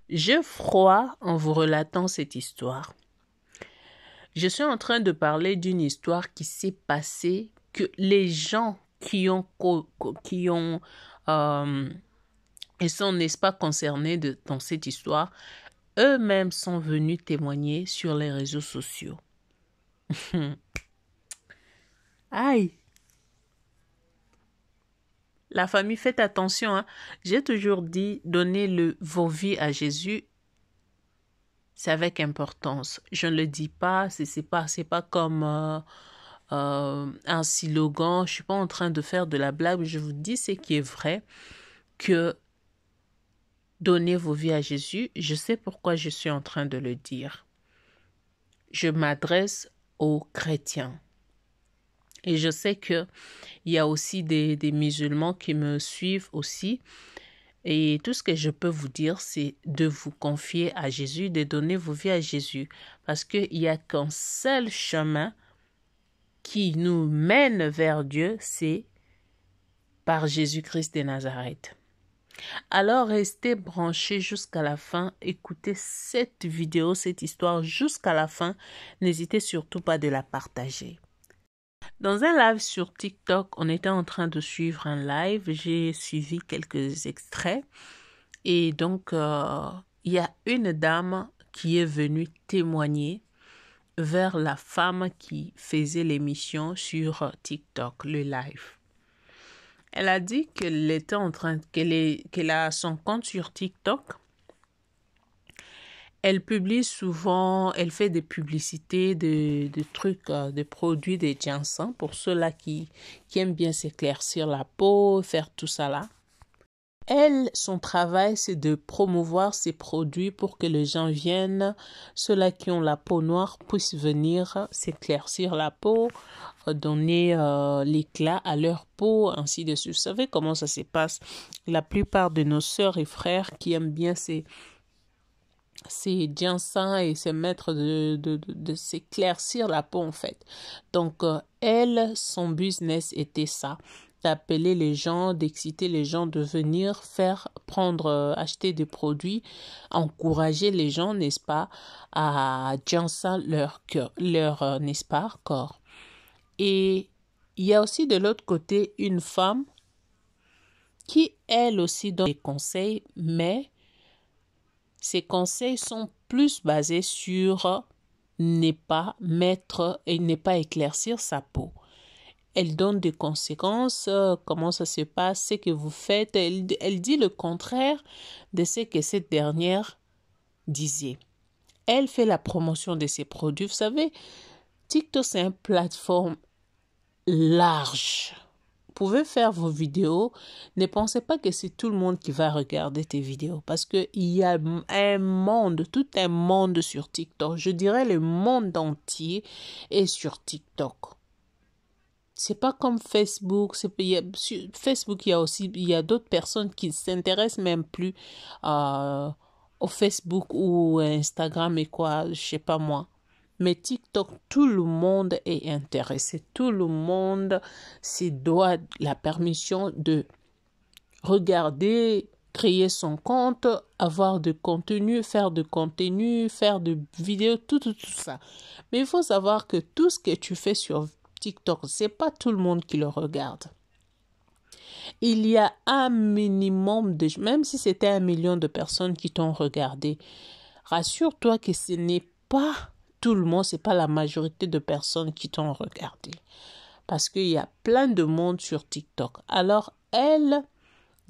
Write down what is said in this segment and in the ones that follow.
J'ai froid en vous relatant cette histoire. Je suis en train de parler d'une histoire qui s'est passée, que les gens et sont, n'est-ce pas, concernés dans cette histoire, eux-mêmes sont venus témoigner sur les réseaux sociaux. Aïe! La famille, faites attention, hein. J'ai toujours dit, donnez vos vies à Jésus. C'est avec importance. Je ne le dis pas, c'est pas comme un slogan. Je suis pas en train de faire de la blague. Je vous dis ce qui est vrai, que donnez vos vies à Jésus. Je sais pourquoi je suis en train de le dire. Je m'adresse aux chrétiens. Et je sais qu'il y a aussi des musulmans qui me suivent aussi. Et tout ce que je peux vous dire, c'est de vous confier à Jésus, de donner vos vies à Jésus. Parce qu'il n'y a qu'un seul chemin qui nous mène vers Dieu, c'est par Jésus-Christ de Nazareth. Alors, restez branchés jusqu'à la fin. Écoutez cette vidéo, cette histoire jusqu'à la fin. N'hésitez surtout pas de la partager. Dans un live sur TikTok, on était en train de suivre un live. J'ai suivi quelques extraits. Et donc, il y a une dame qui est venue témoigner vers la femme qui faisait l'émission sur TikTok, le live. Elle a dit qu'elle était en train, qu'elle a son compte sur TikTok. Elle publie souvent, elle fait des publicités de trucs, de produits de ginseng pour ceux-là qui aiment bien s'éclaircir la peau, faire tout ça là. Elle, son travail, c'est de promouvoir ses produits pour que les gens viennent, ceux-là qui ont la peau noire puissent venir s'éclaircir la peau, donner l'éclat à leur peau, ainsi de suite. Vous savez comment ça se passe? La plupart de nos sœurs et frères qui aiment bien ces ginseng et se mettre de s'éclaircir la peau en fait. Donc, elle, son business était ça, d'appeler les gens, d'exciter les gens de venir acheter des produits, encourager les gens, n'est-ce pas, à ginseng leur n'est-ce pas, corps. Et il y a aussi de l'autre côté une femme qui, elle aussi, donne des conseils, mais ces conseils sont plus basés sur ne pas mettre et ne pas éclaircir sa peau. Elle donne des conséquences, comment ça se passe, ce que vous faites. Elle dit le contraire de ce que cette dernière disait. Elle fait la promotion de ses produits. Vous savez, TikTok, c'est une plateforme large. Vous pouvez faire vos vidéos. Ne pensez pas que c'est tout le monde qui va regarder tes vidéos parce qu'il y a un monde, tout un monde sur TikTok. Je dirais le monde entier est sur TikTok. C'est pas comme Facebook. Sur Facebook, il y a d'autres personnes qui ne s'intéressent même plus au Facebook ou Instagram et quoi, je sais pas moi. Mais TikTok, tout le monde est intéressé. Tout le monde se doit la permission de regarder, créer son compte, avoir de contenu, faire de vidéos, tout ça. Mais il faut savoir que tout ce que tu fais sur TikTok, c'est pas tout le monde qui le regarde. Il y a un minimum même si c'était 1 million de personnes qui t'ont regardé, rassure-toi que ce n'est pas tout le monde, c'est pas la majorité de personnes qui t'ont regardé. Parce qu'il y a plein de monde sur TikTok. Alors, elle,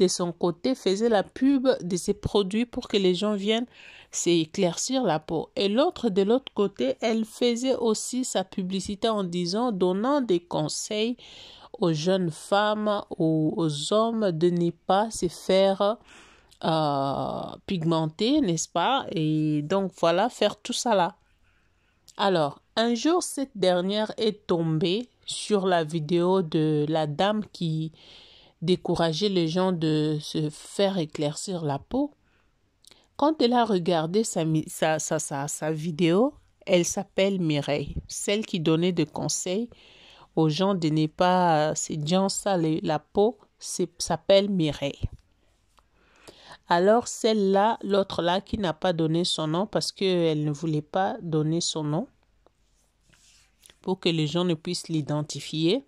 de son côté, faisait la pub de ses produits pour que les gens viennent s'éclaircir la peau. Et l'autre, de l'autre côté, elle faisait aussi sa publicité en donnant des conseils aux jeunes femmes, aux hommes de ne pas se faire pigmenter, n'est-ce pas? Et donc, voilà, faire tout ça là. Alors, un jour, cette dernière est tombée sur la vidéo de la dame qui décourageait les gens de se faire éclaircir la peau. Quand elle a regardé sa vidéo, elle s'appelle Mireille, celle qui donnait des conseils aux gens de ne pas se ginseng la peau, s'appelle Mireille. Alors celle-là, l'autre-là qui n'a pas donné son nom parce qu'elle ne voulait pas donner son nom pour que les gens ne puissent l'identifier.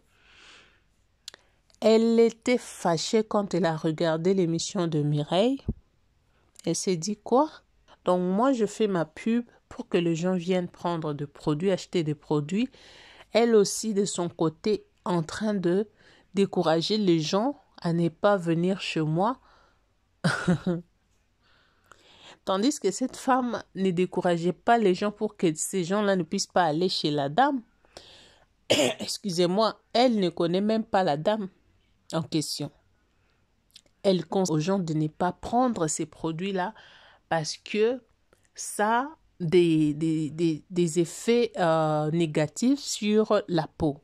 Elle était fâchée quand elle a regardé l'émission de Mireille. Elle s'est dit quoi? Donc moi je fais ma pub pour que les gens viennent prendre des produits, acheter des produits. Elle aussi de son côté en train de décourager les gens à ne pas venir chez moi. Tandis que cette femme ne décourageait pas les gens pour que ces gens-là ne puissent pas aller chez la dame. Excusez-moi, elle ne connaît même pas la dame en question. Elle conseille aux gens de ne pas prendre ces produits-là parce que ça a des effets négatifs sur la peau.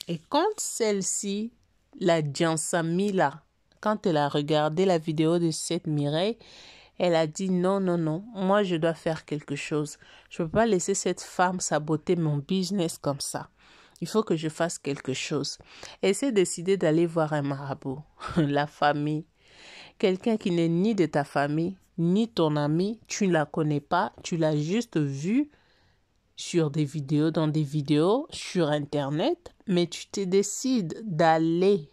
Et quand celle-ci, la Jansamila, quand elle a regardé la vidéo de cette Mireille, elle a dit non, non, non, moi je dois faire quelque chose. Je ne peux pas laisser cette femme saboter mon business comme ça. Il faut que je fasse quelque chose. Elle s'est décidée d'aller voir un marabout, la famille. Quelqu'un qui n'est ni de ta famille, ni ton ami, tu ne la connais pas, tu l'as juste vu sur des vidéos, dans des vidéos, sur Internet, mais tu te décides d'aller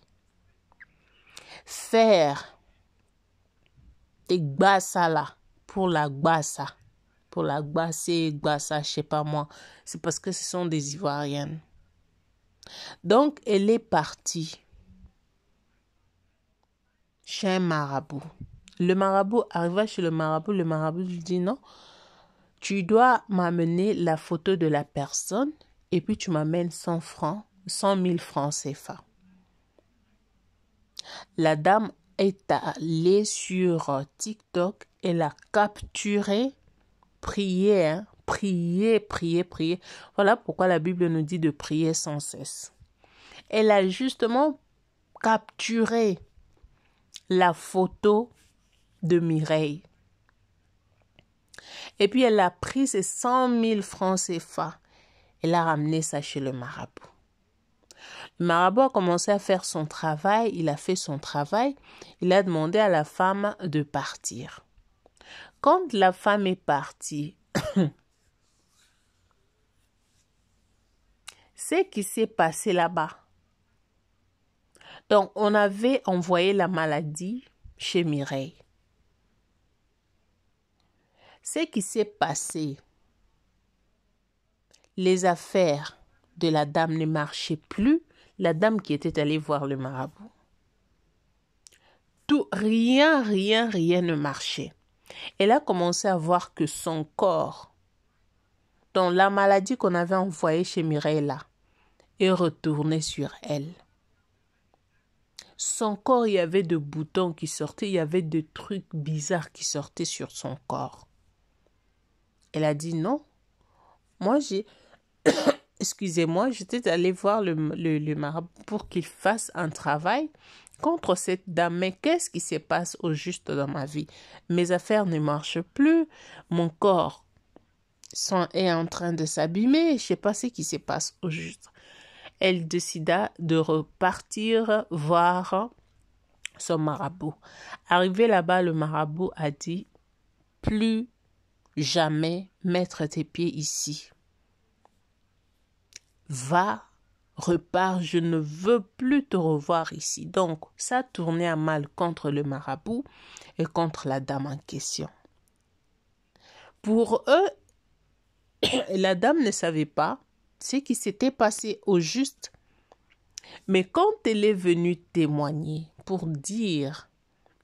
faire tes gbassa là, pour la gbassa, je sais pas moi, c'est parce que ce sont des Ivoiriennes. Donc, elle est partie chez un marabout. Le marabout arriva chez le marabout lui dit non, tu dois m'amener la photo de la personne et puis tu m'amènes 100 000 francs CFA. La dame est allée sur TikTok, elle a capturé, prié, prié. Voilà pourquoi la Bible nous dit de prier sans cesse. Elle a justement capturé la photo de Mireille. Et puis elle a pris ses 100 000 francs CFA. Elle a ramené ça chez le marabout. Le marabout a commencé à faire son travail. Il a fait son travail. Il a demandé à la femme de partir. Quand la femme est partie, c'est ce qui s'est passé là-bas. Donc, on avait envoyé la maladie chez Mireille. Ce qui s'est passé, les affaires de la dame ne marchaient plus, la dame qui était allée voir le marabout. Rien ne marchait. Elle a commencé à voir que son corps, dans la maladie qu'on avait envoyée chez Mireille là, est retourné sur elle. Son corps, il y avait des boutons qui sortaient, il y avait des trucs bizarres qui sortaient sur son corps. Elle a dit non. Moi, excusez-moi, j'étais allée voir le marabout pour qu'il fasse un travail contre cette dame. Mais qu'est-ce qui se passe au juste dans ma vie? Mes affaires ne marchent plus. Mon corps est en train de s'abîmer. Je ne sais pas ce qui se passe au juste. Elle décida de repartir voir son marabout. Arrivé là-bas, le marabout a dit « Plus jamais mettre tes pieds ici. Va, repars, je ne veux plus te revoir ici. » Donc, ça tournait à mal contre le marabout et contre la dame en question. Pour eux, la dame ne savait pas ce qui s'était passé au juste. Mais quand elle est venue témoigner pour dire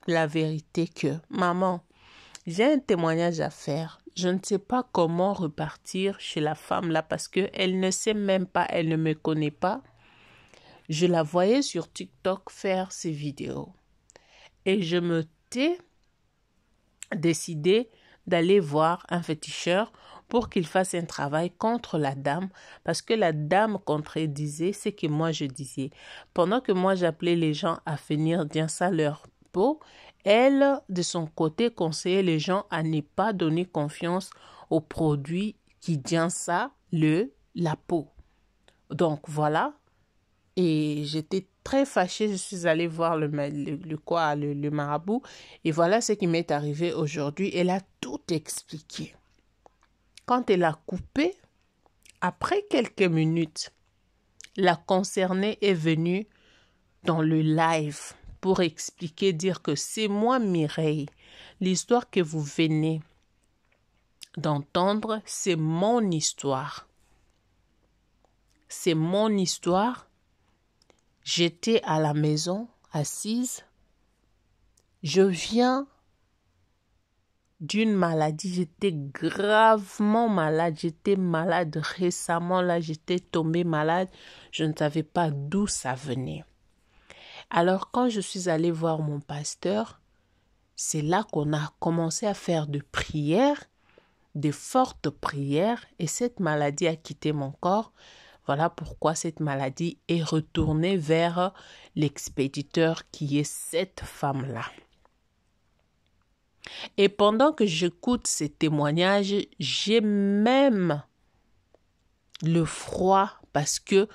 la vérité que « Maman, j'ai un témoignage à faire. Je ne sais pas comment repartir chez la femme là parce qu'elle ne sait même pas, elle ne me connaît pas. Je la voyais sur TikTok faire ses vidéos. Et je me t'ai décidé d'aller voir un féticheur pour qu'il fasse un travail contre la dame parce que la dame contredisait ce que moi je disais. Pendant que moi j'appelais les gens à venir dire ça leur peau, elle, de son côté, conseillait les gens à ne pas donner confiance aux produits qui disent ça, la peau. Donc voilà. Et j'étais très fâchée. Je suis allée voir le marabout. Et voilà ce qui m'est arrivé aujourd'hui. Elle a tout expliqué. Quand elle a coupé, après quelques minutes, la concernée est venue dans le live pour expliquer, dire que c'est moi, Mireille. L'histoire que vous venez d'entendre, c'est mon histoire. C'est mon histoire. J'étais à la maison, assise. Je viens d'une maladie. J'étais gravement malade. J'étais malade récemment. Là, j'étais tombée malade. Je ne savais pas d'où ça venait. Alors, quand je suis allée voir mon pasteur, c'est là qu'on a commencé à faire de prières, de fortes prières, et cette maladie a quitté mon corps. Voilà pourquoi cette maladie est retournée vers l'expéditeur qui est cette femme-là. Et pendant que j'écoute ces témoignages, j'ai même le froid parce que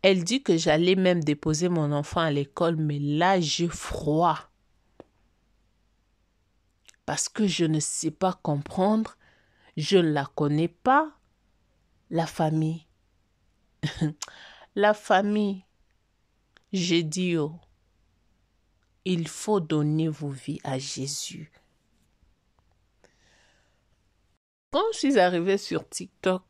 elle dit que j'allais même déposer mon enfant à l'école, mais là j'ai froid. Parce que je ne sais pas comprendre, je ne la connais pas, la famille. La famille, j'ai dit, oh, il faut donner vos vies à Jésus. Quand je suis arrivée sur TikTok,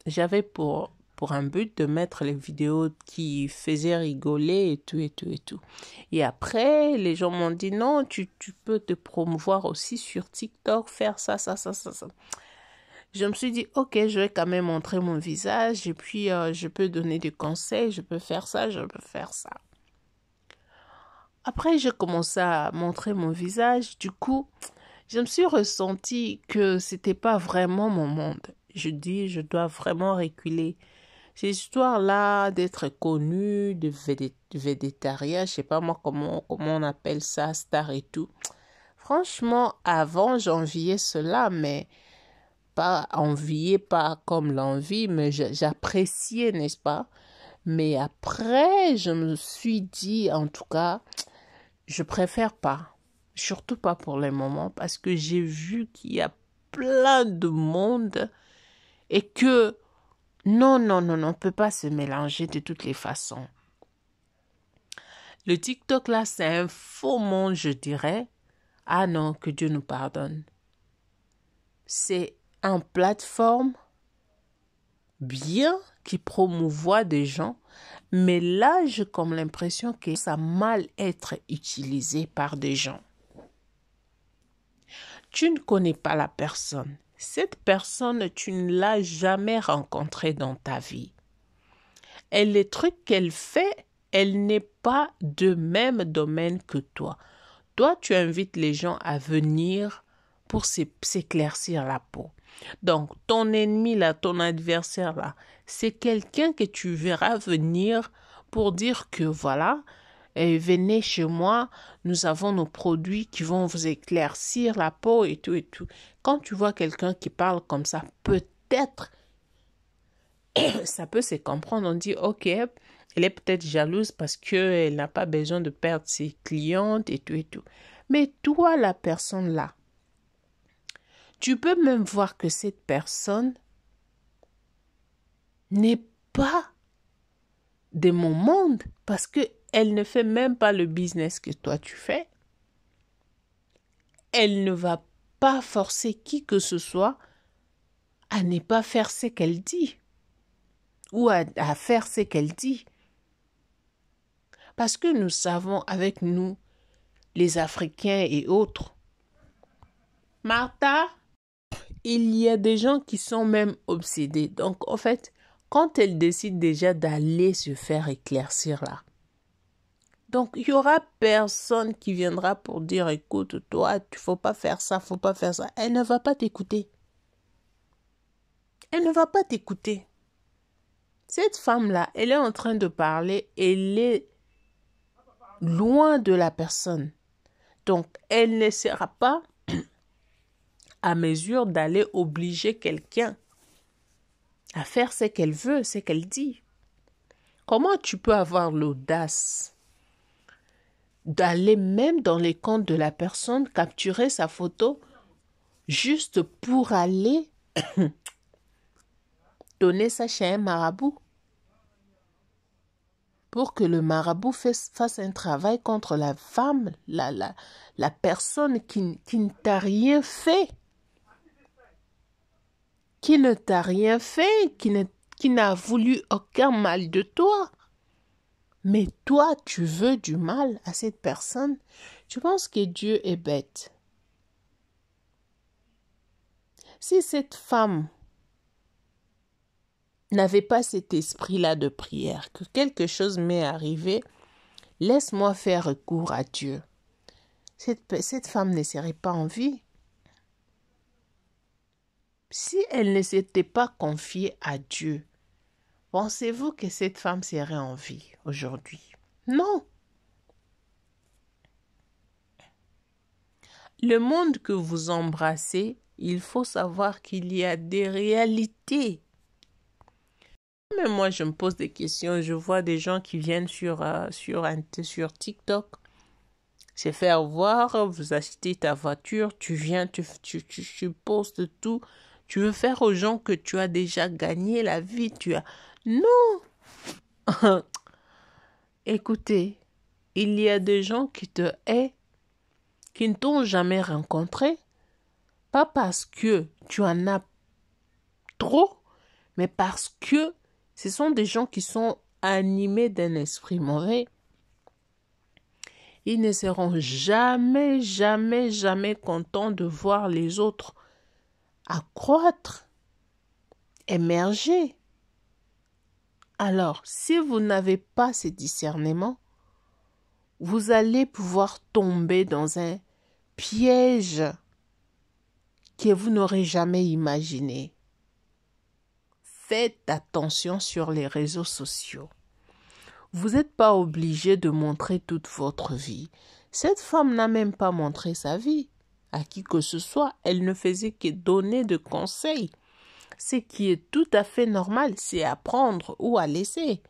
j'avais pour un but de mettre les vidéos qui faisaient rigoler et tout, et tout, et tout. Et après, les gens m'ont dit, non, tu peux te promouvoir aussi sur TikTok, faire ça. Je me suis dit, ok, je vais quand même montrer mon visage et puis je peux donner des conseils, je peux faire ça, je peux faire ça. Après, j'ai commencé à montrer mon visage. Du coup, je me suis ressentie que c'était pas vraiment mon monde. Je dis, je dois vraiment reculer. Ces histoires-là d'être connu, de végétarien, je sais pas moi comment on appelle ça, star et tout. Franchement, avant, j'enviais cela, mais pas comme l'envie, mais j'appréciais, n'est-ce pas? Mais après, je me suis dit, en tout cas, je préfère pas. Surtout pas pour le moment, parce que j'ai vu qu'il y a plein de monde et que non, on ne peut pas se mélanger de toutes les façons. Le TikTok là, c'est un faux monde, je dirais. Ah non, que Dieu nous pardonne. C'est une plateforme bien qui promouvoit des gens, mais là, j'ai comme l'impression que ça mal être utilisé par des gens. Tu ne connais pas la personne. Cette personne, tu ne l'as jamais rencontrée dans ta vie. Et les trucs qu'elle fait, elle n'est pas de même domaine que toi. Toi, tu invites les gens à venir pour s'éclaircir la peau. Donc, ton ennemi là, ton adversaire là, c'est quelqu'un que tu verras venir pour dire que voilà, venez chez moi, nous avons nos produits qui vont vous éclaircir la peau et tout et tout. Quand tu vois quelqu'un qui parle comme ça, peut-être ça peut se comprendre. On dit, ok, elle est peut-être jalouse parce qu'elle n'a pas besoin de perdre ses clientes et tout et tout. Mais toi, la personne là, tu peux même voir que cette personne n'est pas de mon monde parce qu'elle ne fait même pas le business que toi tu fais. Elle ne va pas forcer qui que ce soit à ne pas faire ce qu'elle dit ou à faire ce qu'elle dit. Parce que nous savons avec nous, les Africains et autres, Martha, il y a des gens qui sont même obsédés. Donc, en fait, quand elle décide déjà d'aller se faire éclaircir là, donc il y aura personne qui viendra pour dire, écoute, toi, il faut pas faire ça, faut pas faire ça. Elle ne va pas t'écouter. Elle ne va pas t'écouter. Cette femme-là, elle est en train de parler, elle est loin de la personne. Donc, elle ne sera pas à mesure d'aller obliger quelqu'un à faire ce qu'elle veut, ce qu'elle dit. Comment tu peux avoir l'audace d'aller même dans les comptes de la personne, capturer sa photo, juste pour aller donner ça chez un marabout? Pour que le marabout fasse un travail contre la femme, la personne qui ne t'a rien fait. Qui ne t'a rien fait, qui n'a voulu aucun mal de toi. Mais toi, tu veux du mal à cette personne. Tu penses que Dieu est bête. Si cette femme n'avait pas cet esprit-là de prière, que quelque chose m'est arrivé, laisse-moi faire recours à Dieu. Cette femme ne serait pas en vie. Si elle ne s'était pas confiée à Dieu, pensez-vous que cette femme serait en vie aujourd'hui? Non. Le monde que vous embrassez, il faut savoir qu'il y a des réalités. Mais moi, je me pose des questions. Je vois des gens qui viennent sur TikTok se faire voir. Vous achetez ta voiture, tu viens, tu postes tout. Tu veux faire aux gens que tu as déjà gagné la vie. Non. Écoutez, il y a des gens qui te haïssent, qui ne t'ont jamais rencontré, pas parce que tu en as trop, mais parce que ce sont des gens qui sont animés d'un esprit mauvais. Ils ne seront jamais, jamais, jamais contents de voir les autres accroître, émerger. Alors, si vous n'avez pas ce discernement, vous allez pouvoir tomber dans un piège que vous n'aurez jamais imaginé. Faites attention sur les réseaux sociaux. Vous n'êtes pas obligé de montrer toute votre vie. Cette femme n'a même pas montré sa vie à qui que ce soit. Elle ne faisait que donner de conseils. Ce qui est tout à fait normal, c'est à prendre ou à laisser.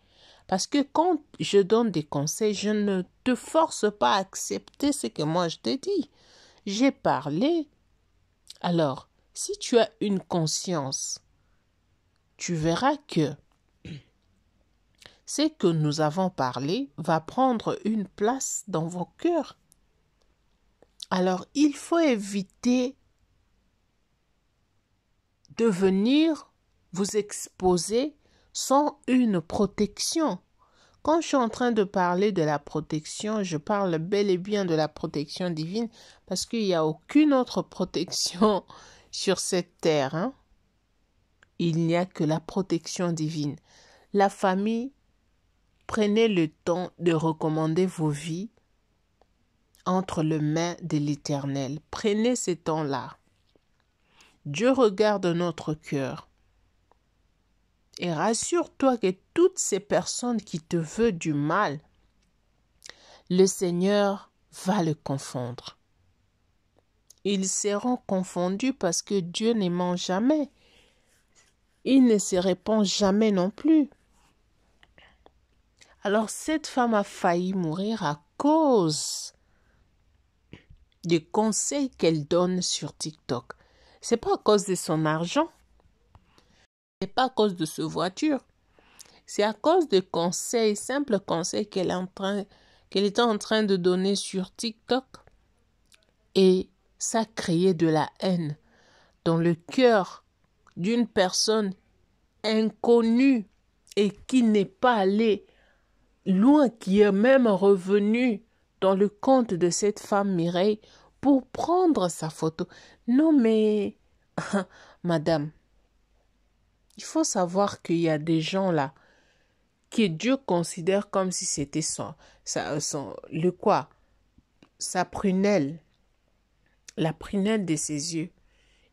Parce que quand je donne des conseils, je ne te force pas à accepter ce que moi je te dis. J'ai parlé. Alors, si tu as une conscience, tu verras que ce que nous avons parlé va prendre une place dans vos cœurs. Alors, il faut éviter de venir vous exposer sans une protection. Quand je suis en train de parler de la protection, je parle bel et bien de la protection divine parce qu'il n'y a aucune autre protection sur cette terre. Hein? Il n'y a que la protection divine. La famille, prenez le temps de recommander vos vies entre les mains de l'Éternel. Prenez ce temps-là. Dieu regarde notre cœur. Et rassure-toi que toutes ces personnes qui te veulent du mal, le Seigneur va le confondre. Ils seront confondus parce que Dieu ne ment jamais. Il ne se répand jamais non plus. Alors cette femme a failli mourir à cause des conseils qu'elle donne sur TikTok. C'est pas à cause de son argent. C'est pas à cause de sa voiture. C'est à cause des conseils, simples conseils qu'elle était en train de donner sur TikTok. Et ça créait de la haine dans le cœur d'une personne inconnue et qui n'est pas allée loin, qui est même revenue dans le compte de cette femme Mireille pour prendre sa photo. Non mais, madame, il faut savoir qu'il y a des gens là que Dieu considère comme si c'était sa prunelle, la prunelle de ses yeux.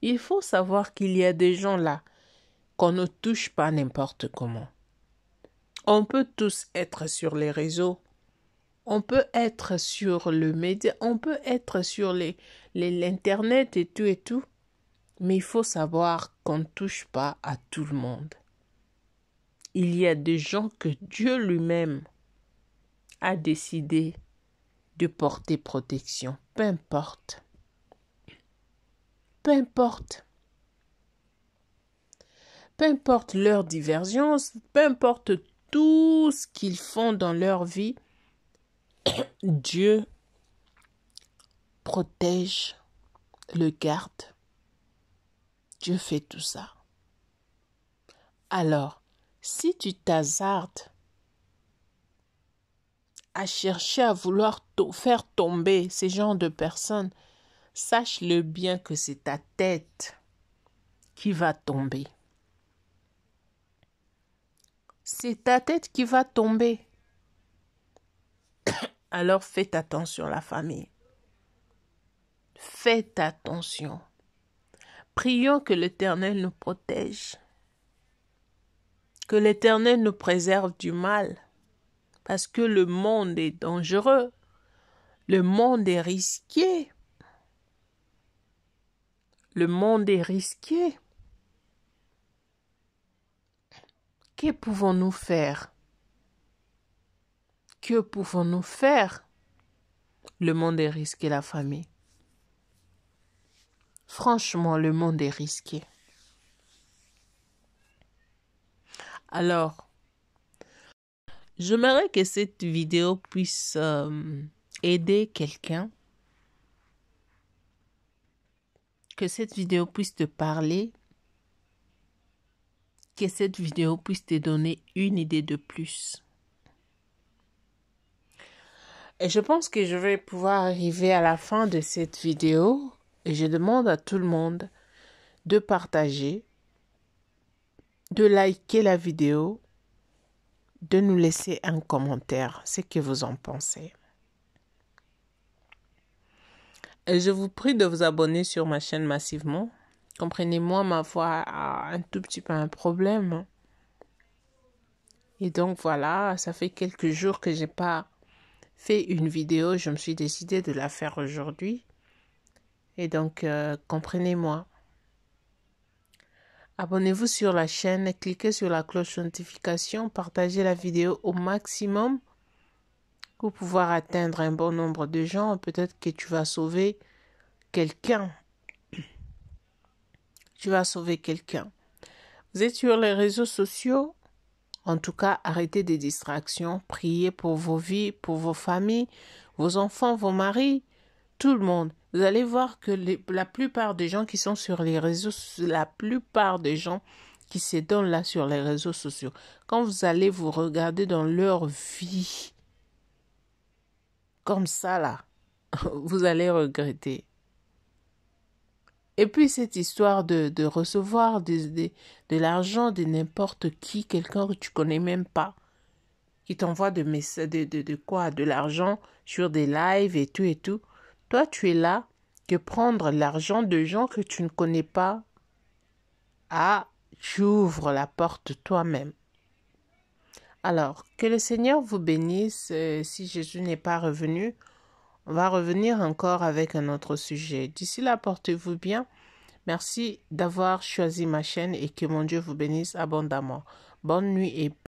Il faut savoir qu'il y a des gens là qu'on ne touche pas n'importe comment. On peut tous être sur les réseaux, on peut être sur le média, on peut être sur l'internet et tout, mais il faut savoir qu'on ne touche pas à tout le monde. il y a des gens que Dieu lui-même a décidé de porter protection. Peu importe. Peu importe. Peu importe leur divergence, peu importe tout ce qu'ils font dans leur vie, Dieu protège, le garde. Dieu fait tout ça. Alors, si tu t'hasardes à chercher à vouloir faire tomber ces genres de personnes, sache-le bien que c'est ta tête qui va tomber. C'est ta tête qui va tomber. Alors faites attention la famille. Faites attention. Prions que l'Éternel nous protège. Que l'Éternel nous préserve du mal. Parce que le monde est dangereux. Le monde est risqué. Le monde est risqué. Que pouvons-nous faire? Que pouvons-nous faire? Le monde est risqué, la famille. Franchement, le monde est risqué. Alors, j'aimerais que cette vidéo puisse aider quelqu'un. Que cette vidéo puisse te parler. Que cette vidéo puisse te donner une idée de plus. Et je pense que je vais pouvoir arriver à la fin de cette vidéo. Et je demande à tout le monde de partager, de liker la vidéo, de nous laisser un commentaire, ce que vous en pensez. Et je vous prie de vous abonner sur ma chaîne massivement. Comprenez-moi, ma voix a un tout petit peu un problème. Et donc voilà, ça fait quelques jours que j'ai pas fait une vidéo. Je me suis décidé de la faire aujourd'hui. Et donc, comprenez-moi. Abonnez-vous sur la chaîne, cliquez sur la cloche de notification, partagez la vidéo au maximum pour pouvoir atteindre un bon nombre de gens. Peut-être que tu vas sauver quelqu'un. Tu vas sauver quelqu'un. Vous êtes sur les réseaux sociaux? En tout cas, arrêtez des distractions. Priez pour vos vies, pour vos familles, vos enfants, vos maris, tout le monde. Vous allez voir que la plupart des gens qui sont sur les réseaux, la plupart des gens qui se donnent là sur les réseaux sociaux, quand vous allez vous regarder dans leur vie, comme ça là, vous allez regretter. Et puis cette histoire de recevoir de l'argent de n'importe qui, quelqu'un que tu connais même pas, qui t'envoie de l'argent sur des lives et tout. Toi, tu es là que prendre l'argent de gens que tu ne connais pas. Ah, tu ouvres la porte toi-même. Alors, que le Seigneur vous bénisse. Si Jésus n'est pas revenu, on va revenir encore avec un autre sujet. D'ici là, portez-vous bien. Merci d'avoir choisi ma chaîne et que mon Dieu vous bénisse abondamment. Bonne nuit et